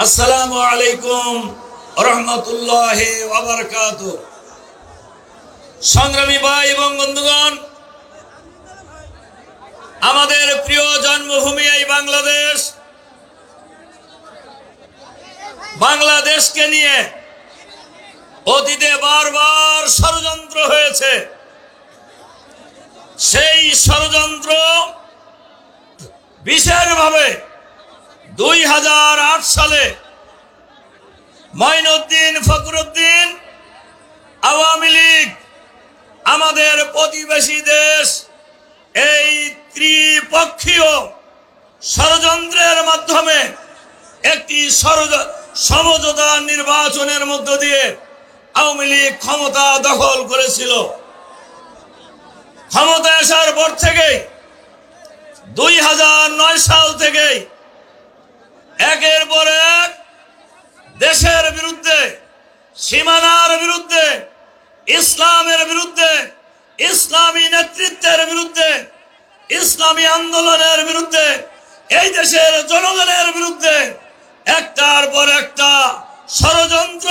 আসসালামু আলাইকুম রহমতুল্লাহি ওয়া বারাকাতুহু। সংগ্রামী ভাই এবং বন্ধুগণ, আমাদের প্রিয় জন্মভূমি এই বাংলাদেশ, বাংলাদেশকে নিয়ে অতীতে বারবার ষড়যন্ত্র হয়েছে। সেই ষড়যন্ত্র বিশেষভাবে 2008 সালে মঈনুদ্দিন ফখরুদ্দিন, আওয়ামী লীগ, আমাদের প্রতিবেশী দেশ এই ত্রিপক্ষীয় ষড়যন্ত্রের মাধ্যমে একটি সমঝোতা নির্বাচনের মধ্য দিয়ে আওয়ামী লীগ ক্ষমতা দখল করেছিল। ক্ষমতা আসার পর থেকে 2009 সাল থেকে একের পর এক দেশের বিরুদ্ধে, সীমানার বিরুদ্ধে, ইসলামের বিরুদ্ধে, ইসলামী নেতৃত্বের বিরুদ্ধে, ইসলামী আন্দোলনের বিরুদ্ধে, এই দেশের জনগণের বিরুদ্ধে একটার পর একটা ষড়যন্ত্র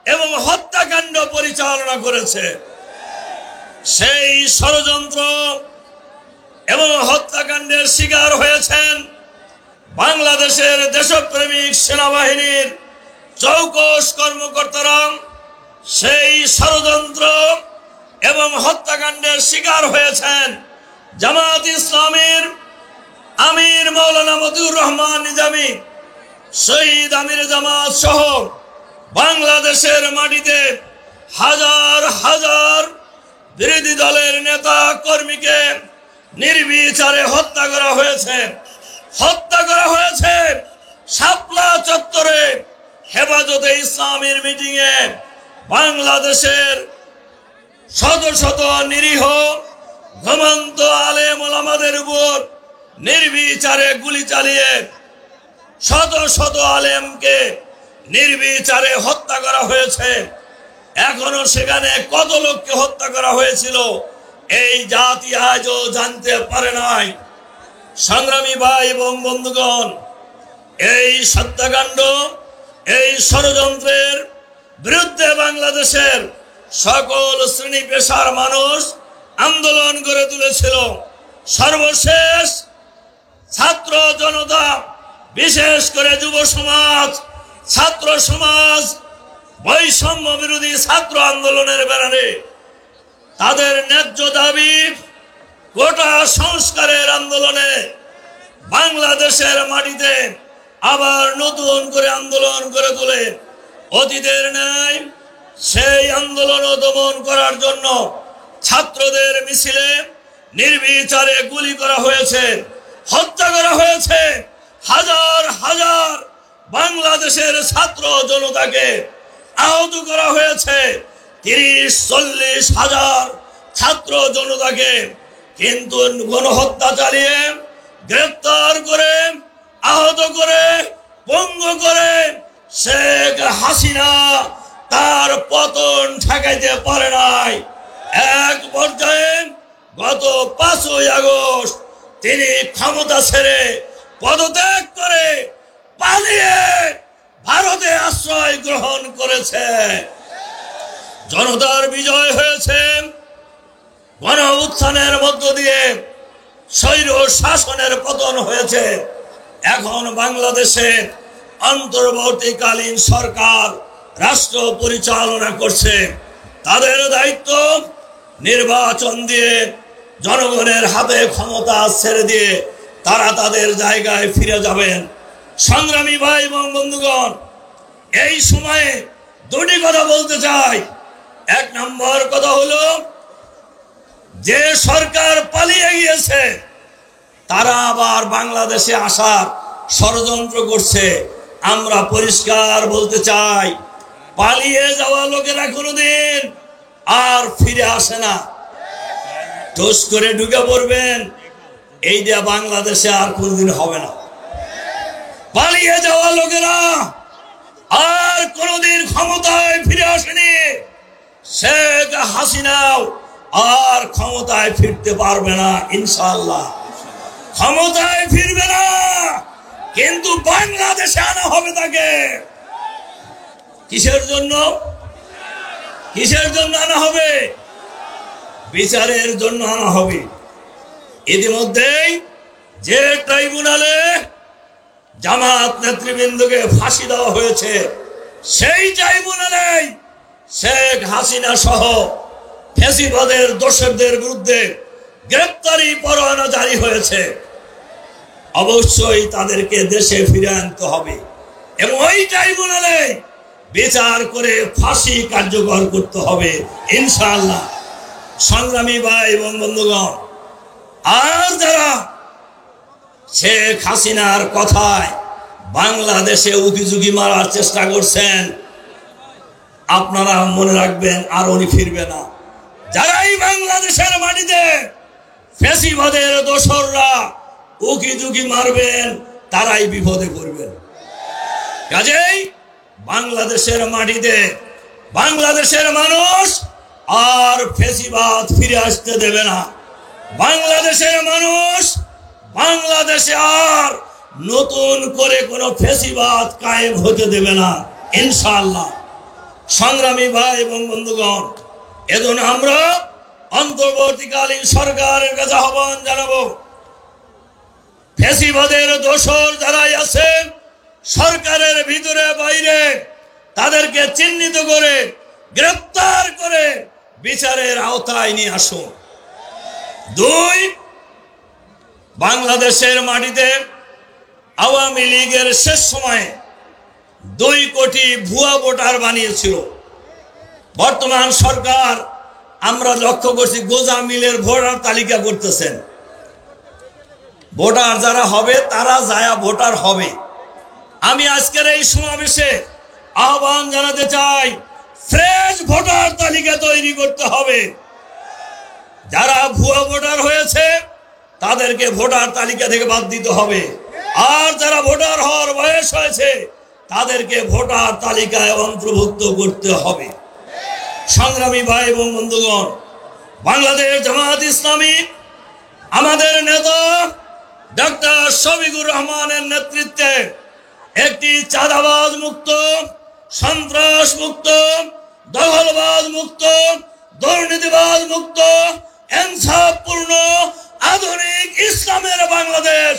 এবং হত্যাকাণ্ড পরিচালনা করেছে। সেই ষড়যন্ত্র এবং হত্যাকাণ্ডের শিকার হয়েছেন বাংলাদেশের দেশপ্রেমিক সেনাবাহিনীর চৌকস কর্মকর্তারা। সেই ষড়যন্ত্র এবং হত্যাকাণ্ডের শিকার হয়েছেন জামাত ইসলামীর আমির মাওলানা মতিউর রহমান নিজামী, শহীদ আমির জামাত সহ বাংলাদেশের মাটিতে হাজার হাজার বিরোধী দলের নেতা কর্মীকে নির্বিচারে হত্যা করা হয়েছে। শাপলা চত্বরে হেফাজতে ইসলামের মিটিংয়ে বাংলাদেশের শত শত নিরীহ ঘুমন্ত আলেম ওলামাদের উপর নির্বিচারে গুলি চালিয়ে শত শত আলেমকে নির্বিচারে হত্যা করা হয়েছে। এখনো সেখানে কত লোককে হত্যা করা হয়েছিল এই জাতি আজও জানতে পারে নাই। সংগ্রামী ভাই এবং বন্ধুগণ, এই হত্যাকাণ্ড, এই ষড়যন্ত্রের বিরুদ্ধে বাংলাদেশের সকল শ্রেণী পেশার মানুষ আন্দোলন গড়ে তুলেছিল। সর্বশেষ ছাত্র জনতা, বিশেষ করে যুব সমাজ, ছাত্র সমাজ বৈষম্য বিরোধী ছাত্র আন্দোলনের ব্যানারে তাদের ন্যায্য দাবি গোটা সংস্কারের আন্দোলনে বাংলাদেশের মাটিতে আবার নতুন করে আন্দোলন করে তোলে। অতীতের ন্যায় সেই আন্দোলন দমন করার জন্য ছাত্রদের মিছিলে নির্বিচারে গুলি করা হয়েছে, হত্যা করা হয়েছে। হাজার হাজার বাংলাদেশের ছাত্র জনতাকে আহত করা হয়েছে, 30-40 হাজার ছাত্র জনতাকে কিন্তু গণহত্যা চালিয়ে গ্রেফতার করে, আহত করে, পঙ্গু করে শেখ হাসিনা তার পতন ঠেকাইতে পারে নাই। এক পর্যায়ে গত 5ই আগস্ট তিনি ক্ষমতা ছেড়ে পদত্যাগ করে পালিয়ে ভারতে আশ্রয় গ্রহণ করেছে। জনতার বিজয় হয়েছে। গণ উত্থানের মধ্য দিয়ে স্বৈর শাসনের পতন হয়েছে। এখন বাংলাদেশে অন্তর্বর্তীকালীন সরকার রাষ্ট্র পরিচালনা করছে। তাদের দায়িত্ব নির্বাচন দিয়ে জনগণের হাতে ক্ষমতা ছেড়ে দিয়ে তারা তাদের জায়গায় ফিরে যাবেন। সংগ্রামী ভাই এবং বন্ধুগণ, এই সময়ে দুটি কথা বলতে চাই। এক নম্বর কথা হলো, যে সরকার পালিয়ে গিয়েছে তারা আবার বাংলাদেশে আসার ষড়যন্ত্র করছে। আমরা পরিষ্কার বলতে চাই, পালিয়ে যাওয়া লোকেরা কোনোদিন আর ফিরে আসে না। টোস করে ঢুকে পড়বেন, এই যে বাংলাদেশে আর কোনোদিন হবে না। পালিয়ে যাওয়া লোকেরা আর কোনোদিন ক্ষমতায় ফিরে আসেনি। শেখ হাসিনাও আর ক্ষমতায় ফিরতে পারবে না, ইনশাআল্লাহ ক্ষমতায় ফিরবে না। কিন্তু বাংলাদেশে আনা হবে তাকে। কিসের জন্য? কিসের জন্য আনা হবে? বিচারের জন্য আনা হবে। ইতিমধ্যেই যে ট্রাইব্যুনালে জামাত নেতৃবৃন্দকে ফাঁসি দেওয়া হয়েছে, সেই ট্রাইব্যুনালে শেখ হাসিনা সহ ফ্যাসিবাদের দোষরদের বিরুদ্ধে গ্রেপ্তারি পরোয়ানা জারি হয়েছে। অবশ্যই তাদেরকে দেশে ফিরে আনতে হবে এবং ওই ট্রাইব্যুনালে বিচার করে ফাঁসি কার্যকর করতে হবে ইনশাআল্লাহ। সংগ্রামী ভাই এবং বন্ধুগণ, আর যারা শেখ হাসিনার কথায় বাংলাদেশে উকিঝুঁকি মারার চেষ্টা করছেন, আপনারা মনে রাখবেন আর উনি ফিরবে না। যারাই বাংলাদেশের মাটিতে ফ্যাসিবাদের দোসররা উকিঝুঁকি মারবেন, তারাই বিপদে পড়বেন। কাজেই বাংলাদেশের মাটিতে বাংলাদেশের মানুষ আর ফ্যাসিবাদ ফিরে আসতে দেবে না। বাংলাদেশের মানুষ বাংলাদেশে আর নতুন করে কোনো ফ্যাসিবাদ কায়েম হতে দেবে না ইনশাআল্লাহ। সংগ্রামী ভাই এবং বন্ধুগণ, এজন্য আমরা অন্তর্বর্তীকালীন সরকারের কাছে আহ্বান জানাবো, ফ্যাসিবাদের দোসর যারাই আছেন সরকারের ভিতরে বাইরে, তাদেরকে চিহ্নিত করে গ্রেফতার করে বিচারের আওতায় নিয়ে আসুন। 2, বাংলাদেশের মাটিতে আওয়ামী লীগের শেষ সময়ে 2 কোটি ভুয়া ভোটার বানিয়েছিল। বর্তমান সরকার আমরা লক্ষ্য করছি গোজামিলের ভোটার তালিকা করতেছেন। ভোটার যারা হবে তারা যায়া ভোটার হবে। আমি আজকের এই সমাবেশে আহ্বান জানাতে চাই, ফ্রেশ ভোটার তালিকা তৈরি করতে হবে। যারা ভুয়া ভোটার হয়েছে তাদেরকে ভোটার তালিকা থেকে বাদ দিতে হবে, আর যারা ভোটার হওয়ার বয়স হয়েছে তাদেরকে ভোটার তালিকায় অন্তর্ভুক্ত করতে হবে। সংগ্রামী ভাই এবং বন্ধুগণ, বাংলাদেশ জামাত ইসলামী আমাদের নেতা ডক্টর শফিকুর রহমানের নেতৃত্বে একটি চাঁদাবাজ মুক্ত, সন্ত্রাস মুক্ত, দখলবাজ মুক্ত, দুর্নীতিবাজ মুক্ত, ইনসাফপূর্ণ আধুনিক ইসলামের বাংলাদেশ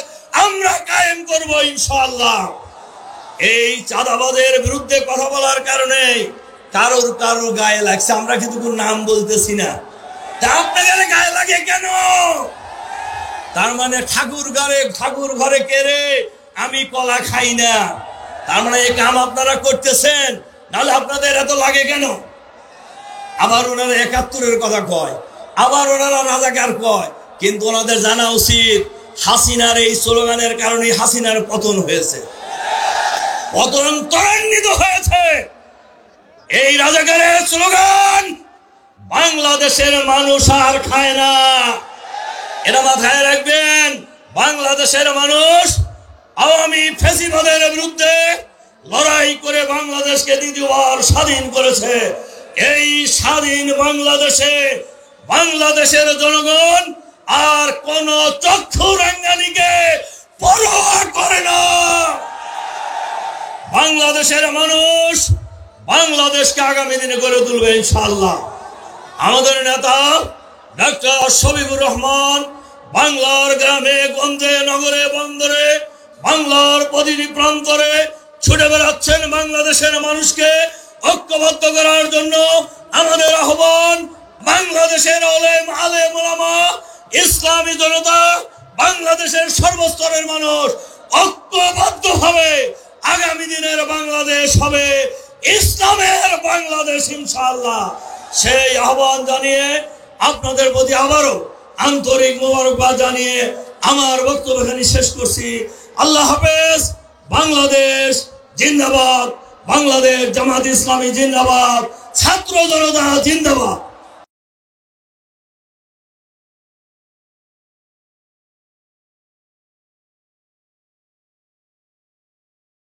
আমরা কায়েম করব ইনশাআল্লাহ। এই চাঁদাবাজের বিরুদ্ধে কথা বলার কারণে কারোর গায়ে লাগছে, আমরা কিন্তু নাম বলতেছি না। তা আপনাদের গায়ে লাগে কেন? তার মানে ঠাকুর ঘরে কেড়ে আমি কলা খাই না, তার মানে এই কাম আপনারা করতেছেন, নাহলে আপনাদের এত লাগে কেন? আবার ওনারা ৭১-এর কথা কয়, আবার ওনারা রাজাকার কয়, কিন্তু ওনাদের জানা উচিত হাসিনার এই স্লোগানের কারণে হাসিনার পতন হয়েছে, পতন ত্বরান্বিত হয়েছে। এই রাজাকারের স্লোগান বাংলাদেশের মানুষ আর খায় না, এটা মাথায় রাখবেন। বাংলাদেশের মানুষ আওয়ামী ফ্যাসিবাদের বিরুদ্ধে লড়াই করে বাংলাদেশকে দ্বিতীয়বার স্বাধীন করেছে। এই স্বাধীন বাংলাদেশে বাংলাদেশের জনগণ আর কোন চক্ষু রাঙ্গানিকে পরোয়া করে না। বাংলাদেশের মানুষ বাংলাদেশকে আগামী দিনে গড়ে তুলবে ইনশাআল্লাহ। আমাদের নেতা ডক্টর শফিকুর রহমান বাংলার গ্রামে গঞ্জে নগরে বন্দরে বাংলার প্রতিটি প্রান্তরে ছুটে বেড়াচ্ছেন বাংলাদেশের মানুষকে ঐক্যবদ্ধ করার জন্য। আমাদের আহ্বান, বাংলাদেশের আলেম ওলামা, ইসলামী জনতা, বাংলাদেশের সর্বস্তরের মানুষ ঐক্যবদ্ধভাবে আগামী দিনের বাংলাদেশ হবে ইসলামের বাংলাদেশ ইনশাআল্লাহ। সেই আহ্বান জানিয়ে আপনাদের প্রতি আবারও আন্তরিক মোবারকবাদ জানিয়ে আমার বক্তব্য এখানে শেষ করছি। আল্লাহ হাফেজ। বাংলাদেশ জিন্দাবাদ, বাংলাদেশ জামাত ইসলামী জিন্দাবাদ, ছাত্র জনতা জিন্দাবাদ।